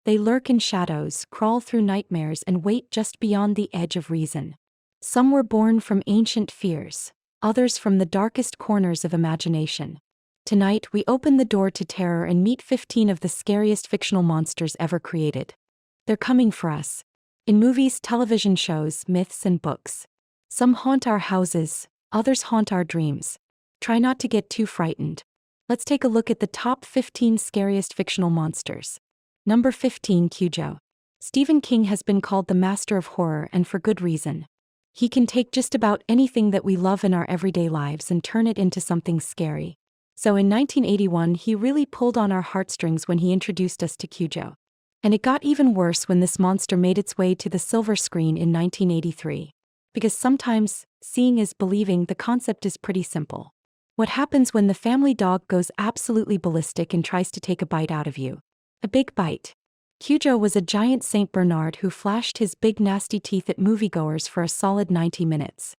They lurk in shadows, crawl through nightmares, and wait just beyond the edge of reason. Some were born from ancient fears, others from the darkest corners of imagination. Tonight, we open the door to terror and meet 15 of the scariest fictional monsters ever created. They're coming for us. In movies, television shows, myths, and books. Some haunt our houses, others haunt our dreams. Try not to get too frightened. Let's take a look at the top 15 scariest fictional monsters. Number 15, Cujo. Stephen King has been called the master of horror, and for good reason. He can take just about anything that we love in our everyday lives and turn it into something scary. So in 1981, he really pulled on our heartstrings when he introduced us to Cujo. And it got even worse when this monster made its way to the silver screen in 1983. Because sometimes, seeing is believing. The concept is pretty simple. What happens when the family dog goes absolutely ballistic and tries to take a bite out of you? A big bite. Cujo was a giant Saint Bernard who flashed his big nasty teeth at moviegoers for a solid 90 minutes.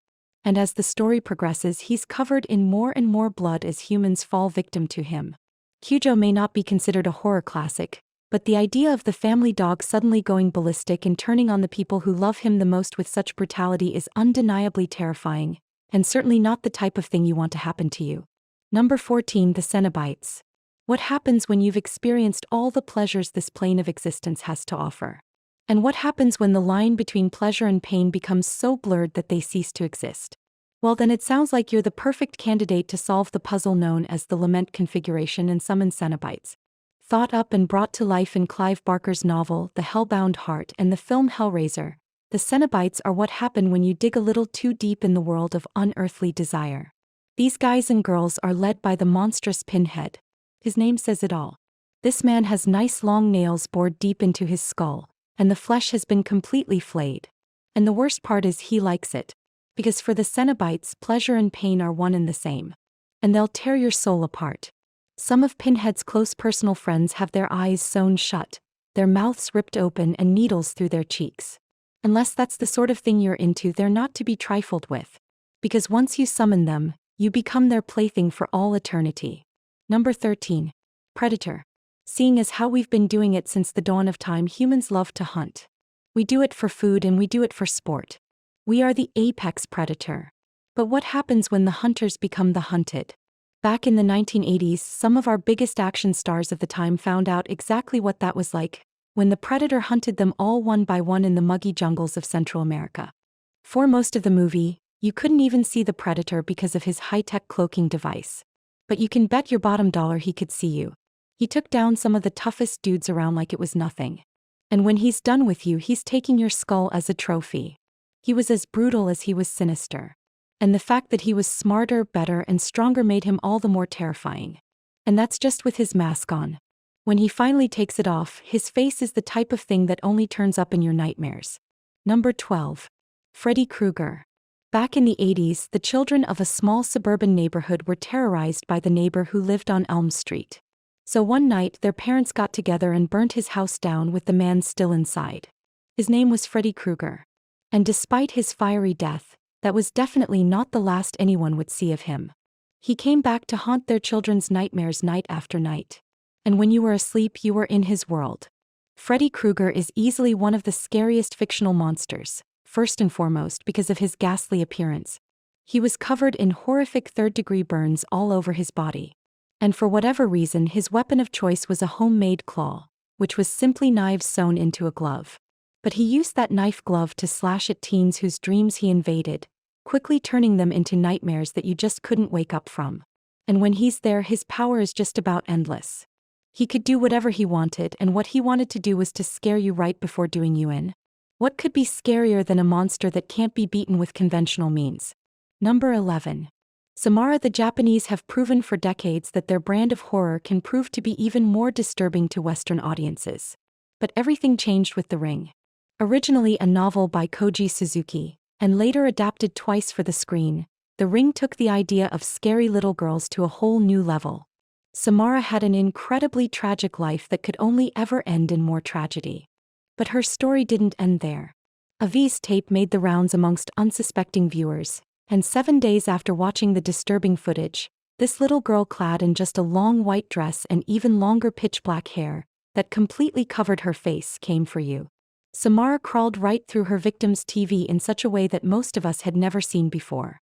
And as the story progresses, he's covered in more and more blood as humans fall victim to him. Cujo may not be considered a horror classic, but the idea of the family dog suddenly going ballistic and turning on the people who love him the most with such brutality is undeniably terrifying, and certainly not the type of thing you want to happen to you. Number 14, the Cenobites. What happens when you've experienced all the pleasures this plane of existence has to offer? And what happens when the line between pleasure and pain becomes so blurred that they cease to exist? Well, then it sounds like you're the perfect candidate to solve the puzzle known as the Lament configuration and summon Cenobites. Thought up and brought to life in Clive Barker's novel The Hellbound Heart and the film Hellraiser, the Cenobites are what happen when you dig a little too deep in the world of unearthly desire. These guys and girls are led by the monstrous Pinhead. His name says it all. This man has nice long nails bored deep into his skull, and the flesh has been completely flayed. And the worst part is he likes it. Because for the Cenobites, pleasure and pain are one and the same. And they'll tear your soul apart. Some of Pinhead's close personal friends have their eyes sewn shut, their mouths ripped open, and needles through their cheeks. Unless that's the sort of thing you're into, they're not to be trifled with. Because once you summon them, you become their plaything for all eternity. Number 13. Predator. Seeing as how we've been doing it since the dawn of time, humans love to hunt. We do it for food and we do it for sport. We are the apex predator. But what happens when the hunters become the hunted? Back in the 1980s, some of our biggest action stars of the time found out exactly what that was like, when the predator hunted them all one by one in the muggy jungles of Central America. For most of the movie, you couldn't even see the predator because of his high-tech cloaking device. But you can bet your bottom dollar he could see you. He took down some of the toughest dudes around like it was nothing. And when he's done with you, he's taking your skull as a trophy. He was as brutal as he was sinister. And the fact that he was smarter, better, and stronger made him all the more terrifying. And that's just with his mask on. When he finally takes it off, his face is the type of thing that only turns up in your nightmares. Number 12. Freddy Krueger. Back in the 80s, the children of a small suburban neighborhood were terrorized by the neighbor who lived on Elm Street. So one night, their parents got together and burnt his house down with the man still inside. His name was Freddy Krueger. And despite his fiery death, that was definitely not the last anyone would see of him. He came back to haunt their children's nightmares night after night. And when you were asleep, you were in his world. Freddy Krueger is easily one of the scariest fictional monsters, first and foremost because of his ghastly appearance. He was covered in horrific third-degree burns all over his body. And for whatever reason, his weapon of choice was a homemade claw, which was simply knives sewn into a glove. But he used that knife glove to slash at teens whose dreams he invaded, quickly turning them into nightmares that you just couldn't wake up from. And when he's there, his power is just about endless. He could do whatever he wanted, and what he wanted to do was to scare you right before doing you in. What could be scarier than a monster that can't be beaten with conventional means? Number 11. Samara. The Japanese have proven for decades that their brand of horror can prove to be even more disturbing to Western audiences. But everything changed with The Ring. Originally a novel by Koji Suzuki, and later adapted twice for the screen, The Ring took the idea of scary little girls to a whole new level. Samara had an incredibly tragic life that could only ever end in more tragedy. But her story didn't end there. A VHS tape made the rounds amongst unsuspecting viewers, and 7 days after watching the disturbing footage, this little girl clad in just a long white dress and even longer pitch black hair, that completely covered her face, came for you. Samara crawled right through her victim's TV in such a way that most of us had never seen before.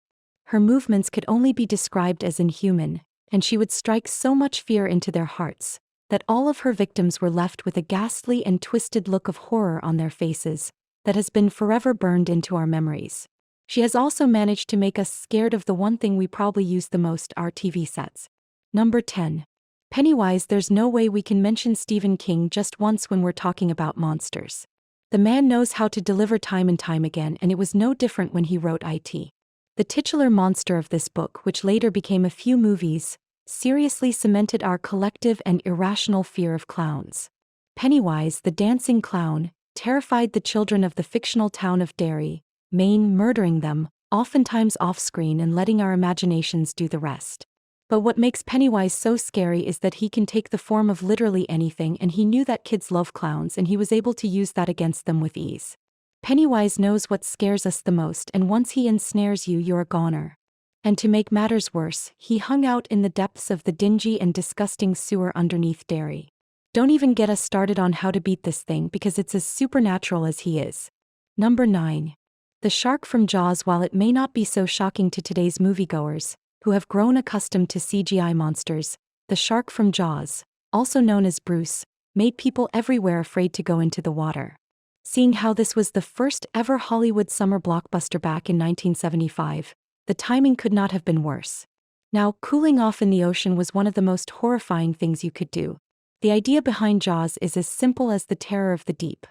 Her movements could only be described as inhuman, and she would strike so much fear into their hearts that all of her victims were left with a ghastly and twisted look of horror on their faces that has been forever burned into our memories. She has also managed to make us scared of the one thing we probably use the most, our TV sets. Number 10. Pennywise. There's no way we can mention Stephen King just once when we're talking about monsters. The man knows how to deliver time and time again, and it was no different when he wrote It. The titular monster of this book, which later became a few movies, seriously cemented our collective and irrational fear of clowns. Pennywise, the dancing clown, terrified the children of the fictional town of Derry, Maine, murdering them, oftentimes off-screen, and letting our imaginations do the rest. But what makes Pennywise so scary is that he can take the form of literally anything, and he knew that kids love clowns, and he was able to use that against them with ease. Pennywise knows what scares us the most, and once he ensnares you, you're a goner. And to make matters worse, he hung out in the depths of the dingy and disgusting sewer underneath Derry. Don't even get us started on how to beat this thing, because it's as supernatural as he is. Number 9. The shark from Jaws. While it may not be so shocking to today's moviegoers, who have grown accustomed to CGI monsters, the shark from Jaws, also known as Bruce, made people everywhere afraid to go into the water. Seeing how this was the first ever Hollywood summer blockbuster back in 1975, the timing could not have been worse. Now, cooling off in the ocean was one of the most horrifying things you could do. The idea behind Jaws is as simple as the terror of the deep.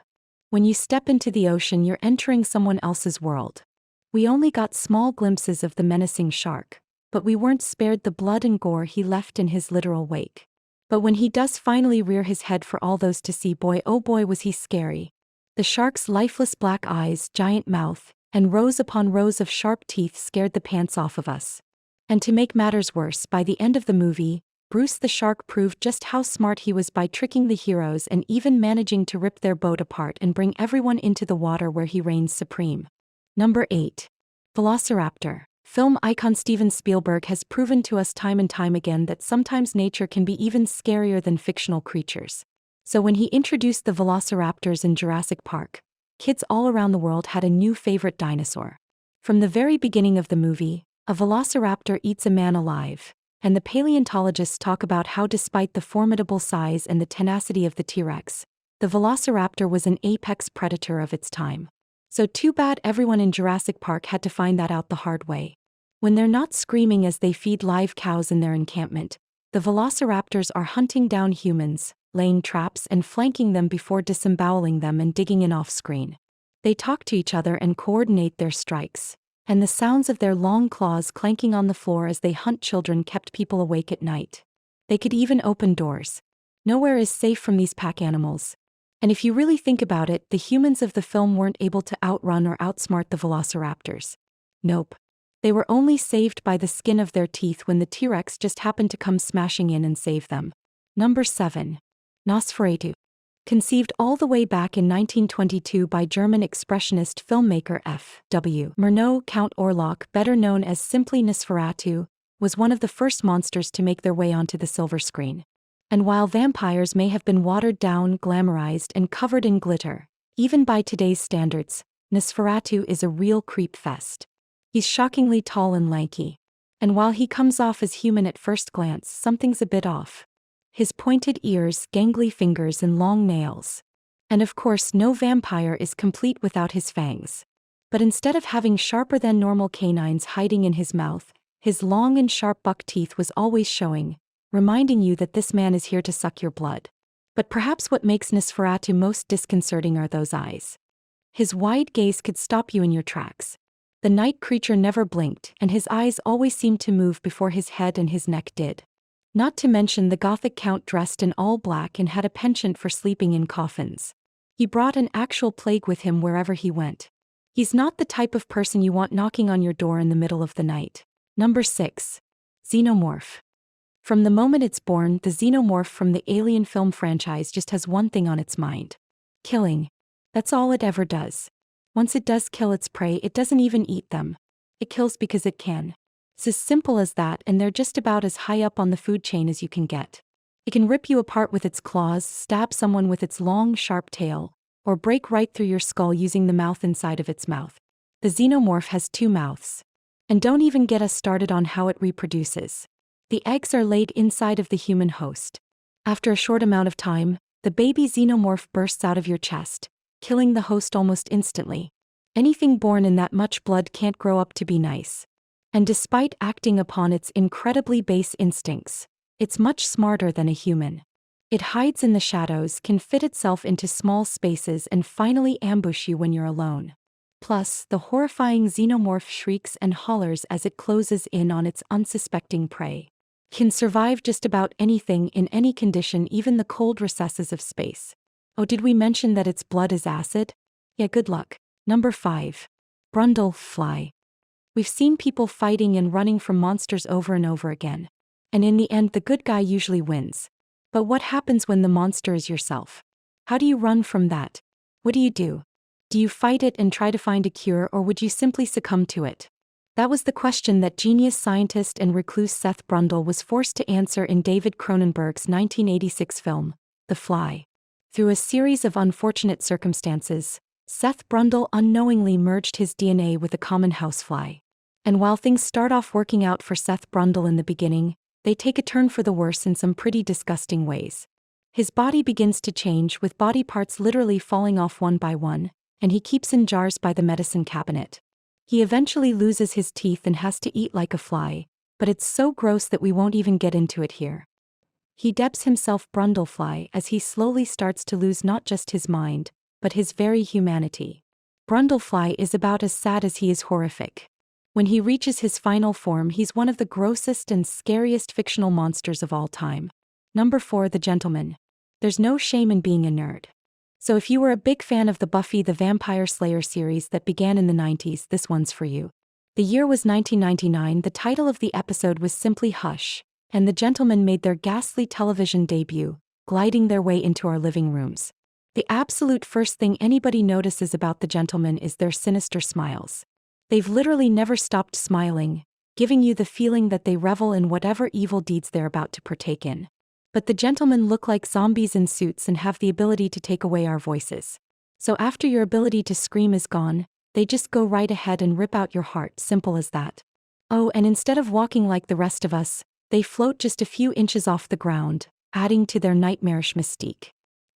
When you step into the ocean, you're entering someone else's world. We only got small glimpses of the menacing shark, but we weren't spared the blood and gore he left in his literal wake. But when he does finally rear his head for all those to see, boy oh boy was he scary. The shark's lifeless black eyes, giant mouth, and rows upon rows of sharp teeth scared the pants off of us. And to make matters worse, by the end of the movie, Bruce the shark proved just how smart he was by tricking the heroes and even managing to rip their boat apart and bring everyone into the water where he reigns supreme. Number 8. Velociraptor. Film icon Steven Spielberg has proven to us time and time again that sometimes nature can be even scarier than fictional creatures. So when he introduced the velociraptors in Jurassic Park, kids all around the world had a new favorite dinosaur. From the very beginning of the movie, a velociraptor eats a man alive, and the paleontologists talk about how despite the formidable size and the tenacity of the T-Rex, the velociraptor was an apex predator of its time. So too bad everyone in Jurassic Park had to find that out the hard way. When they're not screaming as they feed live cows in their encampment, the velociraptors are hunting down humans, laying traps and flanking them before disemboweling them and digging in off-screen. They talk to each other and coordinate their strikes, and the sounds of their long claws clanking on the floor as they hunt children kept people awake at night. They could even open doors. Nowhere is safe from these pack animals. And if you really think about it, the humans of the film weren't able to outrun or outsmart the velociraptors. Nope. They were only saved by the skin of their teeth when the T-Rex just happened to come smashing in and save them. Number 7. Nosferatu. Conceived all the way back in 1922 by German expressionist filmmaker F.W. Murnau, Count Orlok, better known as simply Nosferatu, was one of the first monsters to make their way onto the silver screen. And while vampires may have been watered down, glamorized, and covered in glitter, even by today's standards, Nosferatu is a real creep fest. He's shockingly tall and lanky. And while he comes off as human at first glance, something's a bit off. His pointed ears, gangly fingers, and long nails. And of course, no vampire is complete without his fangs. But instead of having sharper than normal canines hiding in his mouth, his long and sharp buck teeth was always showing, reminding you that this man is here to suck your blood. But perhaps what makes Nosferatu most disconcerting are those eyes. His wide gaze could stop you in your tracks. The night creature never blinked, and his eyes always seemed to move before his head and his neck did. Not to mention the Gothic count dressed in all black and had a penchant for sleeping in coffins. He brought an actual plague with him wherever he went. He's not the type of person you want knocking on your door in the middle of the night. Number 6. Xenomorph. From the moment it's born, the Xenomorph from the Alien film franchise just has one thing on its mind. Killing. That's all it ever does. Once it does kill its prey, it doesn't even eat them. It kills because it can. It's as simple as that, and they're just about as high up on the food chain as you can get. It can rip you apart with its claws, stab someone with its long, sharp tail, or break right through your skull using the mouth inside of its mouth. The xenomorph has 2 mouths. And don't even get us started on how it reproduces. The eggs are laid inside of the human host. After a short amount of time, the baby xenomorph bursts out of your chest, killing the host almost instantly. Anything born in that much blood can't grow up to be nice. And despite acting upon its incredibly base instincts, it's much smarter than a human. It hides in the shadows, can fit itself into small spaces, and finally ambush you when you're alone. Plus, the horrifying xenomorph shrieks and hollers as it closes in on its unsuspecting prey. Can survive just about anything in any condition, even the cold recesses of space. Oh, did we mention that its blood is acid? Yeah, good luck. Number 5. Brundle fly. We've seen people fighting and running from monsters over and over again. And in the end, the good guy usually wins. But what happens when the monster is yourself? How do you run from that? What do? Do you fight it and try to find a cure, or would you simply succumb to it? That was the question that genius scientist and recluse Seth Brundle was forced to answer in David Cronenberg's 1986 film, The Fly. Through a series of unfortunate circumstances, Seth Brundle unknowingly merged his DNA with a common housefly. And while things start off working out for Seth Brundle in the beginning, they take a turn for the worse in some pretty disgusting ways. His body begins to change, with body parts literally falling off one by one, and he keeps in jars by the medicine cabinet. He eventually loses his teeth and has to eat like a fly, but it's so gross that we won't even get into it here. He dubs himself Brundlefly as he slowly starts to lose not just his mind, but his very humanity. Brundlefly is about as sad as he is horrific. When he reaches his final form, he's one of the grossest and scariest fictional monsters of all time. Number 4. The Gentleman. There's no shame in being a nerd. So if you were a big fan of the Buffy the Vampire Slayer series that began in the 90s, this one's for you. The year was 1999, the title of the episode was simply Hush, and the Gentlemen made their ghastly television debut, gliding their way into our living rooms. The absolute first thing anybody notices about the Gentlemen is their sinister smiles. They've literally never stopped smiling, giving you the feeling that they revel in whatever evil deeds they're about to partake in. But the Gentlemen look like zombies in suits and have the ability to take away our voices. So after your ability to scream is gone, they just go right ahead and rip out your heart, simple as that. Oh, and instead of walking like the rest of us, they float just a few inches off the ground, adding to their nightmarish mystique.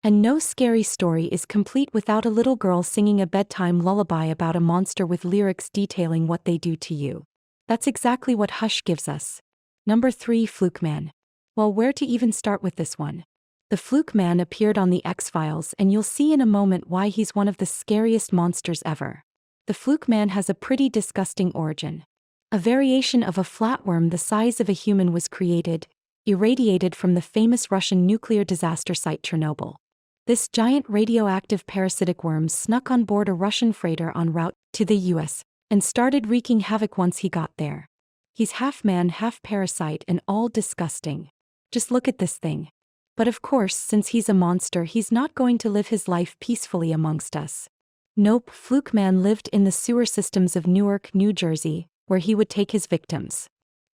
And no scary story is complete without a little girl singing a bedtime lullaby about a monster with lyrics detailing what they do to you. That's exactly what Hush gives us. Number 3. Fluke Man. Well, where to even start with this one? The Fluke Man appeared on The X-Files, and you'll see in a moment why he's one of the scariest monsters ever. The Fluke Man has a pretty disgusting origin. A variation of a flatworm the size of a human was created, irradiated from the famous Russian nuclear disaster site Chernobyl. This giant radioactive parasitic worm snuck on board a Russian freighter en route to the US and started wreaking havoc once he got there. He's half man, half parasite, and all disgusting. Just look at this thing. But of course, since he's a monster, he's not going to live his life peacefully amongst us. Nope, Fluke Man lived in the sewer systems of Newark, New Jersey, where he would take his victims.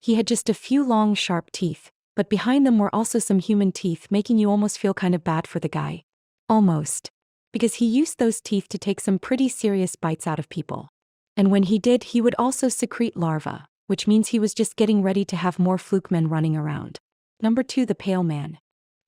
He had just a few long, sharp teeth, but behind them were also some human teeth, making you almost feel kind of bad for the guy. Almost. Because he used those teeth to take some pretty serious bites out of people. And when he did, he would also secrete larvae, which means he was just getting ready to have more fluke men running around. Number 2. The Pale Man.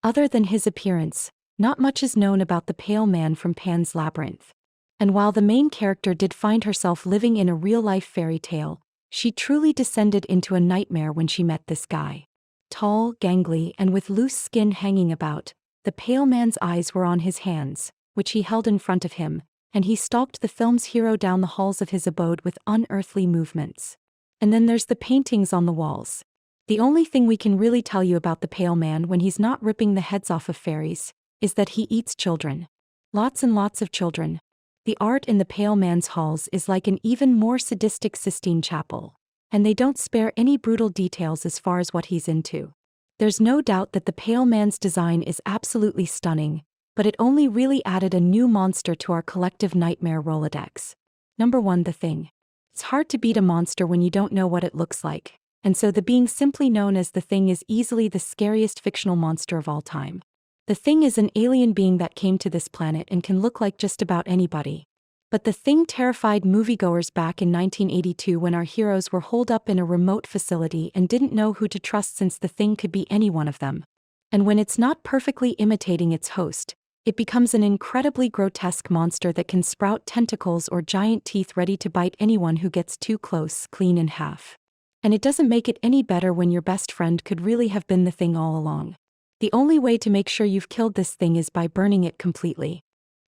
Other than his appearance, not much is known about the Pale Man from Pan's Labyrinth. And while the main character did find herself living in a real-life fairy tale, she truly descended into a nightmare when she met this guy. Tall, gangly, and with loose skin hanging about, the Pale Man's eyes were on his hands, which he held in front of him, and he stalked the film's hero down the halls of his abode with unearthly movements. And then there's the paintings on the walls. The only thing we can really tell you about the Pale Man when he's not ripping the heads off of fairies is that he eats children. Lots and lots of children. The art in the Pale Man's halls is like an even more sadistic Sistine Chapel, and they don't spare any brutal details as far as what he's into. There's no doubt that the Pale Man's design is absolutely stunning, but it only really added a new monster to our collective nightmare Rolodex. Number 1. The Thing. It's hard to beat a monster when you don't know what it looks like, And so the being simply known as the Thing is easily the scariest fictional monster of all time. The Thing is an alien being that came to this planet and can look like just about anybody. But the Thing terrified moviegoers back in 1982 when our heroes were holed up in a remote facility and didn't know who to trust since the Thing could be any one of them. And when it's not perfectly imitating its host, it becomes an incredibly grotesque monster that can sprout tentacles or giant teeth ready to bite anyone who gets too close, clean in half. And it doesn't make it any better when your best friend could really have been the Thing all along. The only way to make sure you've killed this Thing is by burning it completely.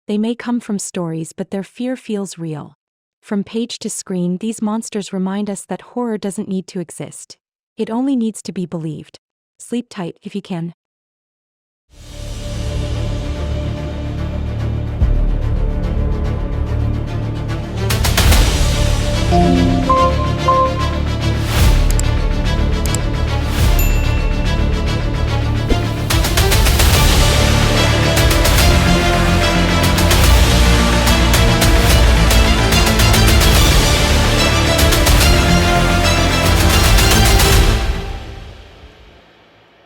They may come from stories, but their fear feels real. From page to screen, these monsters remind us that horror doesn't need to exist. It only needs to be believed. Sleep tight if you can.